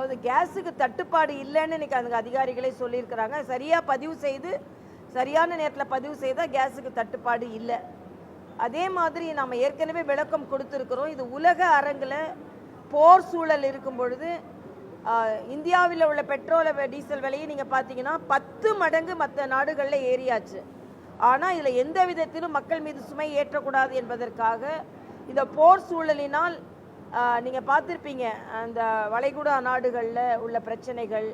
அதாவது கேஸுக்கு தட்டுப்பாடு இல்லைன்னு இன்னைக்கு அந்த அதிகாரிகளே சொல்லியிருக்கிறாங்க. சரியாக பதிவு செய்து சரியான நேரத்தில் பதிவு செய்தால் கேஸுக்கு தட்டுப்பாடு இல்லை. அதே மாதிரி நாம் ஏற்கனவே விளக்கம் கொடுத்துருக்குறோம். இது உலக அரங்கில் போர் சூழல் இருக்கும் பொழுது இந்தியாவில் உள்ள பெட்ரோல் டீசல் விலையை நீங்கள் பார்த்தீங்கன்னா 10 மடங்கு மற்ற நாடுகளில் ஏறியாச்சு. ஆனால் இதில் எந்த விதத்திலும் மக்கள் மீது சுமை ஏற்றக்கூடாது என்பதற்காக இந்த போர் சூழலினால் நீங்கள் பார்த்துருப்பீங்க அந்த வளைகுடா நாடுகளில் உள்ள பிரச்சனைகள்,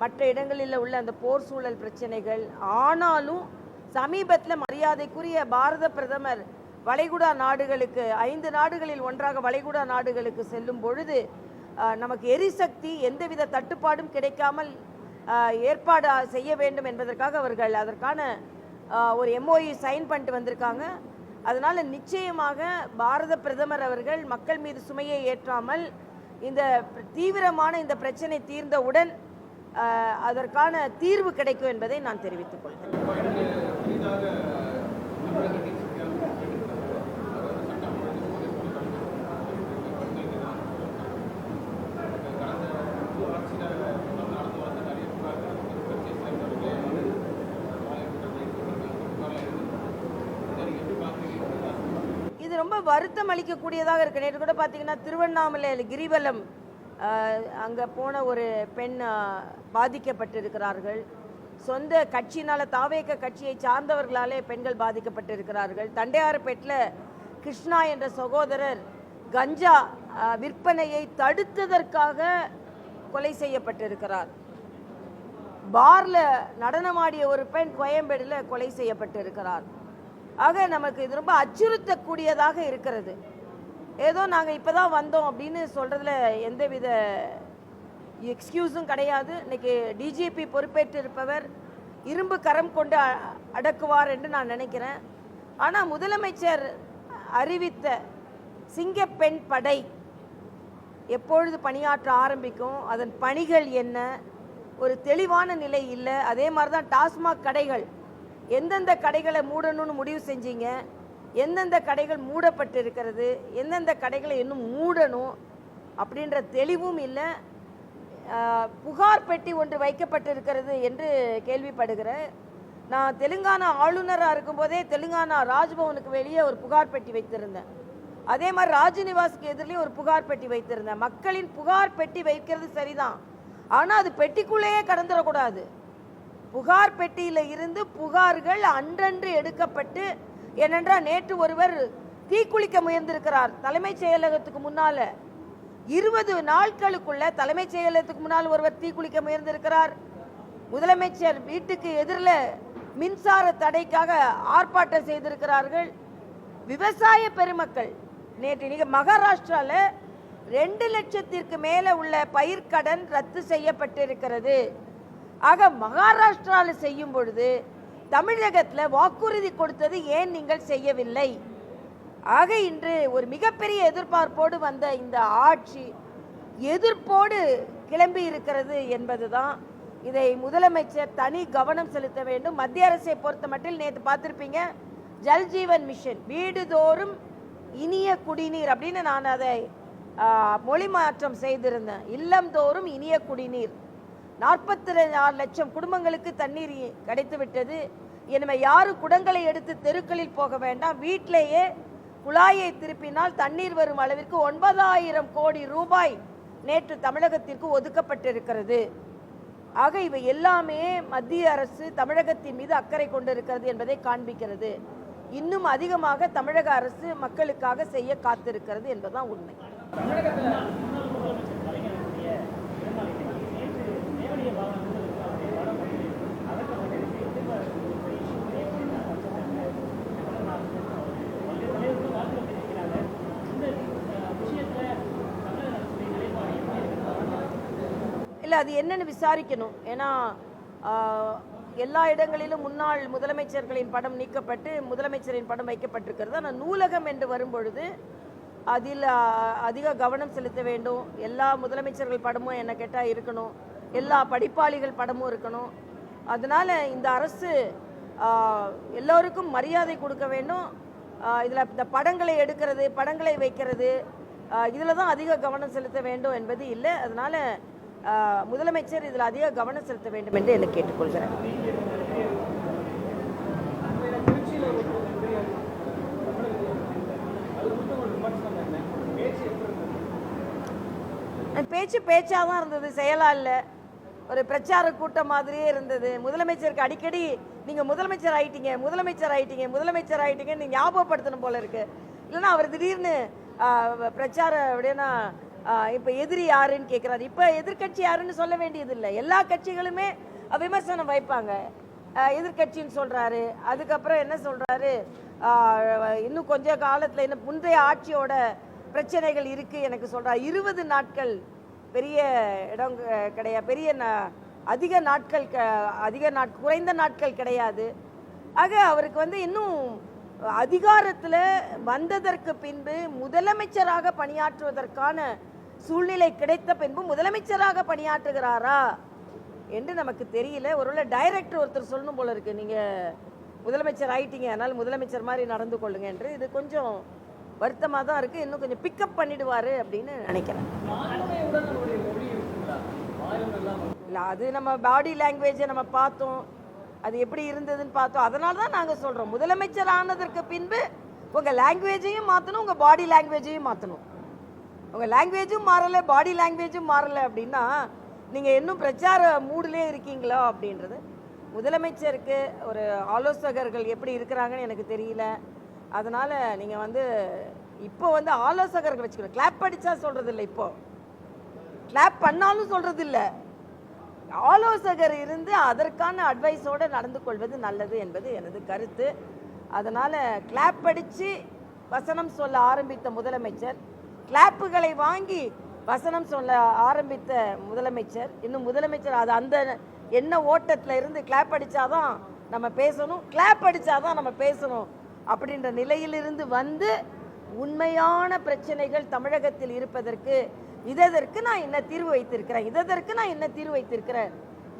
மற்ற இடங்களில் உள்ள அந்த போர் சூழல் பிரச்சனைகள். ஆனாலும் சமீபத்தில் மரியாதைக்குரிய பாரத பிரதமர் வளைகுடா நாடுகளுக்கு 5 நாடுகளில் ஒன்றாக வளைகுடா நாடுகளுக்கு செல்லும் பொழுது நமக்கு எரிசக்தி எந்தவித தட்டுப்பாடும் கிடைக்காமல் ஏற்பாடு செய்ய வேண்டும் என்பதற்காக அவர்கள் அதற்கான ஒரு MOU சைன் பண்ணிட்டு வந்திருக்காங்க. அதனால் நிச்சயமாக பாரத பிரதமர் அவர்கள் மக்கள் மீது சுமையை ஏற்றாமல் இந்த தீவிரமான இந்த பிரச்சனை தீர்ந்தவுடன் அதற்கான தீர்வு கிடைக்கும் என்பதை நான் தெரிவித்துக் கொள்கிறேன். இது ரொம்ப வருத்தம் அளிக்கக்கூடியதாக இருக்கு. நேற்று கூட பார்த்தீங்கன்னா திருவண்ணாமலையில் கிரிவலம் அங்கே போன ஒரு பெண் பாதிக்கப்பட்டிருக்கிறார்கள். சொந்த கட்சியினால் தாவேக கட்சியை சார்ந்தவர்களாலே பெண்கள் பாதிக்கப்பட்டிருக்கிறார்கள். தண்டையார்பேட்டில் கிருஷ்ணா என்ற சகோதரர் கஞ்சா விற்பனையை தடுத்ததற்காக கொலை செய்யப்பட்டிருக்கிறார். பார்ல நடனமாடிய ஒரு பெண் கோயம்பேடில் கொலை செய்யப்பட்டிருக்கிறார். ஆக நமக்கு இது ரொம்ப அச்சுறுத்தக்கூடியதாக இருக்கிறது. ஏதோ நாங்கள் இப்போ தான் வந்தோம் அப்படின்னு சொல்கிறதுல எந்தவித எக்ஸ்கியூஸும் கிடையாது. இன்றைக்கி டிஜிபி பொறுப்பேற்றிருப்பவர் இரும்பு கரம் கொண்டு அடக்குவார் என்று நான் நினைக்கிறேன். ஆனால் முதலமைச்சர் அறிவித்த சிங்கப்பெண் படை எப்பொழுது பணியாற்ற ஆரம்பிக்கும், அதன் பணிகள் என்ன, ஒரு தெளிவான நிலை இல்லை. அதே மாதிரி தான் டாஸ்மாக் கடைகள், எந்தெந்த கடைகளை மூடணும்னு முடிவு செஞ்சீங்க, எந்தெந்த கடைகள் மூடப்பட்டு இருக்கிறது, எந்தெந்த கடைகளை இன்னும் மூடணும் அப்படின்ற தெளிவும் இல்லை. புகார் பெட்டி ஒன்று வைக்கப்பட்டிருக்கிறது என்று கேள்விப்படுகிறேன். நான் தெலுங்கானா ஆளுநராக இருக்கும்போதே தெலுங்கானா ராஜ்பவனுக்கு வெளியே ஒரு புகார் பெட்டி வைத்திருந்தேன். அதே மாதிரி ராஜ்நிவாஸுக்கு எதிரிலேயும் ஒரு புகார் பெட்டி வைத்திருந்தேன். மக்களின் புகார் பெட்டி வைக்கிறது சரிதான், ஆனால் அது பெட்டிக்குள்ளேயே கடந்துடக்கூடாது. புகார் பெட்டியில் இருந்து புகார்கள் அன்றன்று எடுக்கப்பட்டு, ஏனென்றால் நேற்று ஒருவர் தீக்குளிக்க முயன்றிருக்கிறார் தலைமைச் செயலகத்துக்கு முன்னால். 20 நாட்களுக்குள்ள தலைமைச் செயலகத்துக்கு முன்னால் ஒருவர் தீக்குளிக்க முயன்றிருக்கிறார். முதலமைச்சர் வீட்டுக்கு எதிரில் மின்சார தடைக்காக ஆர்ப்பாட்டம் செய்திருக்கிறார்கள். விவசாய பெருமக்கள் நேற்று மகாராஷ்டிராவில் 2 லட்சத்திற்கு மேலே உள்ள பயிர்க்கடன் ரத்து செய்யப்பட்டிருக்கிறது. ஆக மகாராஷ்டிராவில் செய்யும் பொழுது தமிழகத்தில் வாக்குறுதி கொடுத்தது ஏன் நீங்கள் செய்யவில்லை? ஆக இன்று ஒரு மிகப்பெரிய எதிர்பார்ப்போடு வந்த இந்த ஆட்சி எதிர்ப்போடு கிளம்பி இருக்கிறது என்பதுதான். இதை முதலமைச்சர் தனி கவனம் செலுத்த வேண்டும். மத்திய அரசை பொறுத்த மட்டில் நேற்று பார்த்துருப்பீங்க, ஜல்ஜீவன் மிஷன், வீடுதோறும் இனிய குடிநீர் அப்படின்னு நான் அதை மொழி மாற்றம் செய்திருந்தேன். இல்லந்தோறும் இனிய குடிநீர், 44 லட்சம் குடும்பங்களுக்கு தண்ணீர் கிடைத்து விட்டது. எனவே யாரும் குடங்களை எடுத்து தெருக்களில் போக வேண்டாம், வீட்டிலேயே குழாயை திருப்பினால் தண்ணீர் வரும் அளவிற்கு 9,000 கோடி ரூபாய் நேற்று தமிழகத்திற்கு ஒதுக்கப்பட்டிருக்கிறது. ஆக இவை எல்லாமே மத்திய அரசு தமிழகத்தின் மீது அக்கறை கொண்டிருக்கிறது என்பதை காண்பிக்கிறது. இன்னும் அதிகமாக தமிழக அரசு மக்களுக்காக செய்ய காத்திருக்கிறது என்பதுதான் உண்மை. இல்லை, அது என்னன்னு விசாரிக்கணும். ஏன்னா எல்லா இடங்களிலும் முன்னாள் முதலமைச்சர்களின் படம் நீக்கப்பட்டு முதலமைச்சரின் படம் வைக்கப்பட்டிருக்கிறது. ஆனால் நூலகம் என்று வரும்பொழுது அதில் அதிக கவனம் செலுத்த வேண்டும். எல்லா முதலமைச்சர்கள் படமும் என்ன கேட்டால் இருக்கணும், எல்லா படிப்பாளிகள் படமும் இருக்கணும். அதனால் இந்த அரசு எல்லோருக்கும் மரியாதை கொடுக்க வேண்டும். இதில் இந்த படங்களை எடுக்கிறது, படங்களை வைக்கிறது, இதில் தான் அதிக கவனம் செலுத்த வேண்டும் என்பது இல்லை. அதனால் முதலமைச்சர் இதில் அதிக கவனம் செலுத்த வேண்டும் என்று எனக்கு கேட்டுக்கொள்கிறேன். பேச்சு பேச்சாக தான் இருந்தது, செயலாக இல்லை. ஒரு பிரச்சார கூட்டம் மாதிரியே இருந்தது. முதலமைச்சருக்கு அடிக்கடி நீங்கள் முதலமைச்சர் ஆயிட்டீங்க முதலமைச்சர் ஆயிட்டீங்க முதலமைச்சர் ஆயிட்டீங்கன்னு நீங்கள் ஞாபகப்படுத்தணும் போல இருக்கு. இல்லைன்னா அவர் திடீர்னு பிரச்சார அப்படின்னா இப்போ எதிரி யாருன்னு கேட்குறாரு. இப்போ எதிர்கட்சி யாருன்னு சொல்ல வேண்டியது இல்லை. எல்லா கட்சிகளுமே விமர்சனம் வைப்பாங்க. எதிர்கட்சின்னு சொல்கிறாரு, அதுக்கப்புறம் என்ன சொல்கிறாரு, இன்னும் கொஞ்ச காலத்தில் இன்னும் முந்தைய ஆட்சியோட பிரச்சனைகள் இருக்குது எனக்கு சொல்கிறார். 20 நாட்கள் பெரிய இடம் கிடையாது, பெரிய குறைந்த நாட்கள் கிடையாது. ஆக அவருக்கு இன்னும் அதிகாரத்தில் வந்ததற்கு பின்பு முதலமைச்சராக பணியாற்றுவதற்கான சூழ்நிலை கிடைத்த பின்பு முதலமைச்சராக பணியாற்றுகிறாரா என்று நமக்கு தெரியல. ஒருவேளை டைரக்டர் ஒருத்தர் சொல்லணும் போல இருக்கு, நீங்கள் முதலமைச்சர் ஆயிட்டீங்க அதனால் முதலமைச்சர் மாதிரி நடந்து கொள்ளுங்க என்று. இது கொஞ்சம் வருத்தமாக தான் இருக்குது. இன்னும் கொஞ்சம் பிக்கப் பண்ணிடுவார் அப்படின்னு நினைக்கிறேன். இல்லை, அது நம்ம பாடி லாங்குவேஜை நம்ம பார்த்தோம், அது எப்படி இருந்ததுன்னு பார்த்தோம். அதனால தான் நாங்கள் சொல்கிறோம், முதலமைச்சர் ஆனதற்கு பின்பு உங்கள் லாங்குவேஜையும் மாற்றணும், உங்கள் பாடி லாங்குவேஜையும் மாற்றணும். உங்கள் லாங்குவேஜும் மாறலை, பாடி லாங்குவேஜும் மாறலை அப்படின்னா நீங்கள் இன்னும் பிரச்சார மூடிலே இருக்கீங்களா அப்படின்றது. முதலமைச்சருக்கு ஒரு ஆலோசகர்கள் எப்படி இருக்கிறாங்கன்னு எனக்கு தெரியல. அதனால் நீங்கள் இப்போ ஆலோசகர்கள் வச்சுக்கணும். கிளாப் அடித்தா சொல்கிறது இல்லை, இப்போ கிளாப் பண்ணாலும் சொல்கிறது இல்லை. ஆலோசகர் இருந்து அதற்கான அட்வைஸோடு நடந்து கொள்வது நல்லது என்பது எனது கருத்து. அதனால் கிளாப் அடித்து வசனம் சொல்ல ஆரம்பித்த முதலமைச்சர், கிளாப்புகளை வாங்கி வசனம் சொல்ல ஆரம்பித்த முதலமைச்சர், இன்னும் முதலமைச்சர் அது அந்த என்ன ஓட்டத்தில் இருந்து கிளாப் அடித்தாதான் நம்ம பேசணும், கிளாப் அடித்தாதான் நம்ம பேசணும் அப்படின்ற நிலையிலிருந்து உண்மையான பிரச்சனைகள் தமிழகத்தில் இருப்பதற்கு இதற்கு நான் என்ன தீர்வு வைத்திருக்கிறேன், இதற்கு நான் என்ன தீர்வு வைத்திருக்கிறேன்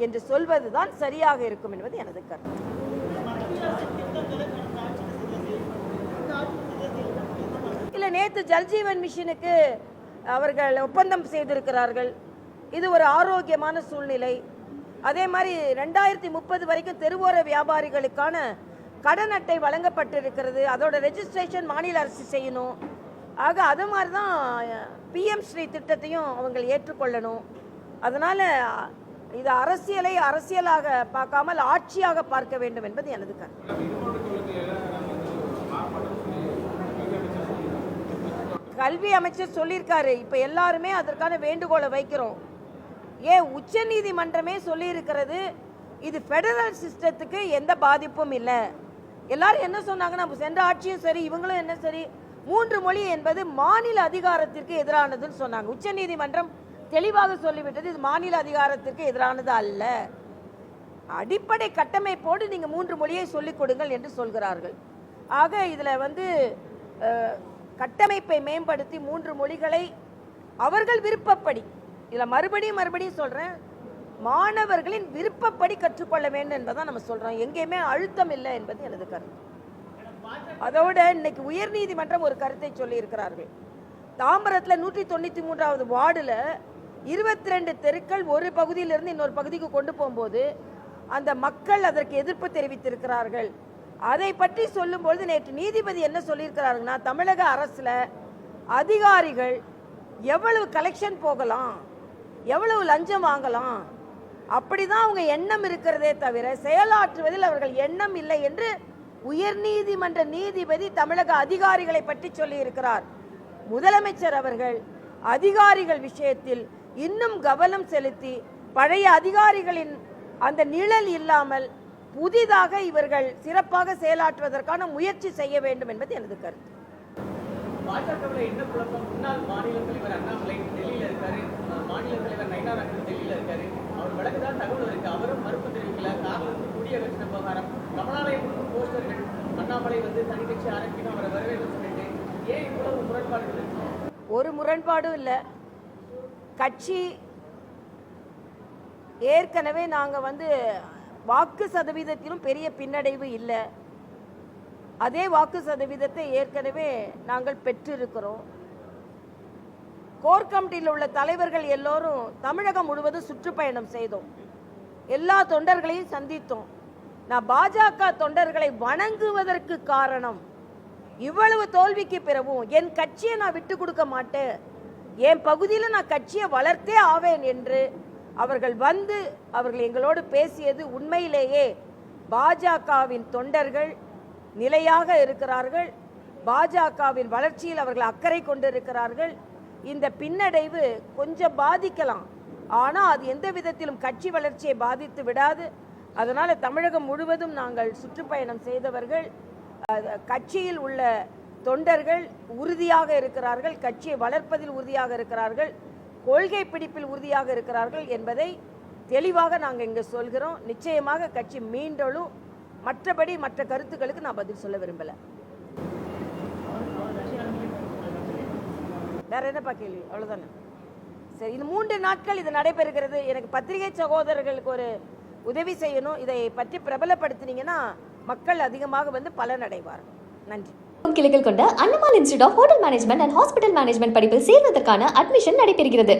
என்று சொல்வதுதான் சரியாக இருக்கும் என்பது எனது கருத்து. இல்லை, நேற்று ஜல்ஜீவன் மிஷனுக்கு அவர்கள் ஒப்பந்தம் செய்திருக்கிறார்கள். இது ஒரு ஆரோக்கியமான சூழ்நிலை. அதே மாதிரி 2030 வரைக்கும் தெருவோர வியாபாரிகளுக்கான கடன் அட்டை வழங்கப்பட்டிருக்கிறது. அதோட ரெஜிஸ்ட்ரேஷன் மாநில அரசு செய்யணும். ஆக அது மாதிரி தான் PM ஸ்ரீ திட்டத்தையும் அவங்க ஏற்றுக்கொள்ளணும். அதனால் இது அரசியலை அரசியலாக பார்க்காமல் ஆட்சியாக பார்க்க வேண்டும் என்பது எனது கருத்து. கல்வி அமைச்சர் சொல்லியிருக்காரு, இப்போ எல்லாருமே அதற்கான வேண்டுகோளை வைக்கிறோம். ஏன் உச்ச நீதிமன்றமே சொல்லியிருக்கிறது, இது ஃபெடரல் சிஸ்டத்துக்கு எந்த பாதிப்பும் இல்லை. எல்லாரும் என்ன சொன்னாங்கன்னா, சென்ற ஆட்சியும் சரி இவங்களும் என்ன சரி, 3 மொழி என்பது மாநில அதிகாரத்திற்கு எதிரானதுன்னு சொன்னாங்க. உச்ச நீதிமன்றம் தெளிவாக சொல்லிவிட்டது, இது மாநில அதிகாரத்திற்கு எதிரானது அல்ல, அடிப்படை கட்டமைப்போடு நீங்கள் 3 மொழியை சொல்லிக் கொடுங்கள் என்று சொல்கிறார்கள். ஆக இதில் கட்டமைப்பை மேம்படுத்தி 3 மொழிகளை அவர்கள் விருப்பப்படி, இதில் மறுபடியும் சொல்கிறேன், மாணவர்களின் விருப்பப்படி கற்றுக்கொள்ள வேண்டும் என்பதான் நம்ம சொல்கிறோம். எங்கேயுமே அழுத்தம் இல்லை என்பது எனது கருத்து. அதோட இன்னைக்கு உயர்நீதிமன்றம் ஒரு கருத்தை சொல்லி இருக்கிறார்கள். தாம்பரத்தில் 193வது வார்டில் 22 தெருக்கள் ஒரு பகுதியிலிருந்து இன்னொரு பகுதிக்கு கொண்டு போகும்போது அந்த மக்கள் அதற்கு எதிர்ப்பு தெரிவித்திருக்கிறார்கள். அதை பற்றி சொல்லும்போது நேற்று நீதிபதி என்ன சொல்லியிருக்கிறாருன்னா, தமிழக அரசில் அதிகாரிகள் எவ்வளவு கலெக்ஷன் போகலாம், எவ்வளவு லஞ்சம் வாங்கலாம், அப்படிதான் அவங்க எண்ணம் இருக்கிறதே தவிர செயலாற்றுவதில் அவர்கள் எண்ணம் இல்லை என்று உயர்நீதிமன்ற நீதிபதி தமிழக அதிகாரிகளை பற்றி சொல்லி இருக்கிறார். முதலமைச்சர் அவர்கள் அதிகாரிகள் விஷயத்தில் இன்னும் கவனம் செலுத்தி பழைய அதிகாரிகளின் அந்த நிழல் இல்லாமல் புதிதாக இவர்கள் சிறப்பாக செயலாற்றுவதற்கான முயற்சி செய்ய வேண்டும் என்பது எனது கருத்து. பாஜகவில் என்ன குழப்பம்? முன்னாள் மாநில தலைவர் அண்ணாமலை டெல்லியில் இருக்காரு, மாநில தலைவர் நயினார் டெல்லியில் இருக்காரு. அவர் வழக்குதான் தகவல் இருக்கு, அவரும் மறுப்பு தெரிவிக்கல. காரணம் குடியரசு விவகாரம், கமலாலயம் போஸ்டர்கள், அண்ணாமலை தனி கட்சி ஆரம்பிக்கணும், அவரை வரவேற்று சொல்லிட்டு ஏன் இவ்வளவு முரண்பாடுகள் இருக்கு? ஒரு முரண்பாடும் இல்லை. கட்சி ஏற்கனவே நாங்கள் வாக்கு சதவீதத்திலும் பெரிய பின்னடைவு இல்லை. அதே வாக்கு சதவீதத்தை ஏற்கனவே நாங்கள் பெற்றிருக்கிறோம். கோர் கமிட்டியில் உள்ள தலைவர்கள் எல்லோரும் தமிழகம் முழுவதும் சுற்றுப்பயணம் செய்தோம். எல்லா தொண்டர்களையும் சந்தித்தோம். நான் பாஜக தொண்டர்களை வணங்குவதற்கு காரணம், இவ்வளவு தோல்விக்கு பிறகும் என் கட்சியை நான் விட்டு கொடுக்க மாட்டேன், என் பகுதியில் நான் கட்சியை வளர்த்தே ஆவேன் என்று அவர்கள் வந்து அவர்கள் எங்களோடு பேசியது உண்மையிலேயே பாஜகவின் தொண்டர்கள் நிலையாக இருக்கிறார்கள். பாஜகவின் வளர்ச்சியில் அவர்கள் அக்கறை கொண்டிருக்கிறார்கள். இந்த பின்னடைவு கொஞ்சம் பாதிக்கலாம், ஆனால் அது எந்த விதத்திலும் கட்சி வளர்ச்சியை பாதித்து விடாது. அதனால் தமிழகம் முழுவதும் நாங்கள் சுற்றுப்பயணம் செய்தவர்கள், கட்சியில் உள்ள தொண்டர்கள் உறுதியாக இருக்கிறார்கள், கட்சியை வளர்ப்பதில் உறுதியாக இருக்கிறார்கள், கொள்கை பிடிப்பில் உறுதியாக இருக்கிறார்கள் என்பதை தெளிவாக நாங்கள் இங்கே சொல்கிறோம். நிச்சயமாக கட்சி மீண்டலும். மற்றபடி மற்ற கருத்துக்களுக்கு நான் பதில் சொல்ல விரும்பலை. வேற என்னப்பா கேள்வி? அவ்வளோதானே. சரி, இந்த 3 நாட்கள் இது நடைபெறுகிறது. எனக்கு பத்திரிகை சகோதரர்களுக்கு ஒரு உதவி செய்யணும். இதை பற்றி பிரபலப்படுத்தினீங்கன்னா மக்கள் அதிகமாக வந்து பலனடைவார். நன்றி. கிளைகள் கொண்ட அண்ணமால் institute of hotel management and hospital management படிப்பில் சேர்வதற்கான அட்மிஷன் நடைபெறுகிறது.